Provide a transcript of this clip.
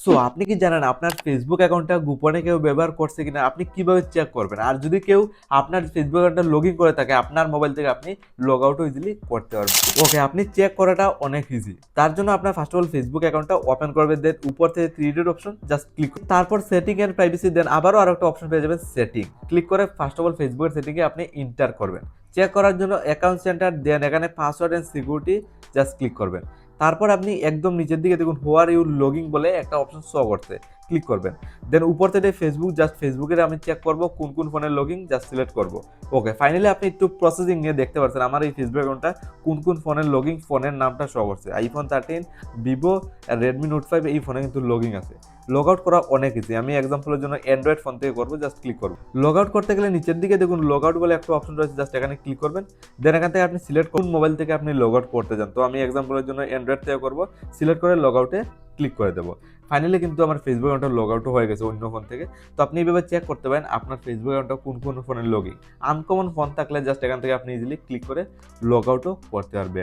So আপনি কি জানেন আপনার ফেসবুক অ্যাকাউন্টটা গোপনে কেউ ব্যবহার করছে কিনা? আপনি কিভাবে চেক করবেন? আর যদি কেউ আপনার ফেসবুক অ্যাকাউন্টটা লগ ইন করে থাকে, আপনার মোবাইল থেকে আপনি লগ আউটও ইজিলি করতে পারবেন। ওকে, আপনি চেক করাটা অনেক ইজি। তার জন্য আপনার ফার্স্ট অফ অল ফেসবুক অ্যাকাউন্টটা ওপেন করবেন, দেন উপর থেকে three dot option just click করুন। তারপর সেটিং এন্ড প্রাইভেসি, দেন আবারও আরেকটা অপশন পেয়ে যাবেন সেটিং। ক্লিক করে ফার্স্ট অফ অল ফেসবুকের সেটিংয়ে আপনি এন্টার করবেন। চেক করার জন্য অ্যাকাউন্ট সেন্টার, দেন এখানে password and security just click করবেন। তারপর আপনি একদম নিচের দিকে দেখুন হোয়ার ইউ লগিং বলে একটা অপশন শো করছে, ক্লিক করবেন। দেন উপর থেকে ফেসবুক, জাস্ট ফেসবুকের আমি চেক করব কোন কোন ফোনের লগিং, জাস্ট সিলেক্ট করব। ওকে, ফাইনালি আপনি একটু প্রসেসিং নিয়ে দেখতে পাচ্ছেন আমার এই ফেসবুক অ্যাকাউন্টটা কোন কোন ফোনের লগিং, ফোনের নামটা শো করছে। আইফোন 13, ভিভো, রেডমি নোট 5 এই ফোনে কিন্তু লগিং আছে। লগ আউট করা অনেক ইজি। আমি এক্সাম্পলের জন্য অ্যান্ড্রয়েড ফোন থেকে করবো, জাস্ট ক্লিক করবো। লগ আউট করতে গেলে নিচের দিকে দেখুন লগ আউট বলে একটা অপশন রয়েছে, জাস্ট এখানে ক্লিক করবেন। দেন এখান থেকে আপনি সিলেক্ট করুন মোবাইল থেকে আপনি লগ আউট করতে চান। তো আমি এক্সাম্পলের জন্য অ্যান্ড্রয়েড থেকে করবো, সিলেক্ট করে লগ আউটে ক্লিক করে দেবো। ফাইনালি কিন্তু আমার ফেসবুক অ্যাকাউন্টটা লগ আউটও হয়ে গেছে অন্য ফোন থেকে। তো আপনি এইভাবে চেক করতে পারেন আপনার ফেসবুক অ্যাকাউন্টটা কোন কোন ফোনের লগিং। আনকমন ফোন থাকলে জাস্ট এখান থেকে আপনি ইজিলি ক্লিক করে লগ আউটও করতে পারবেন।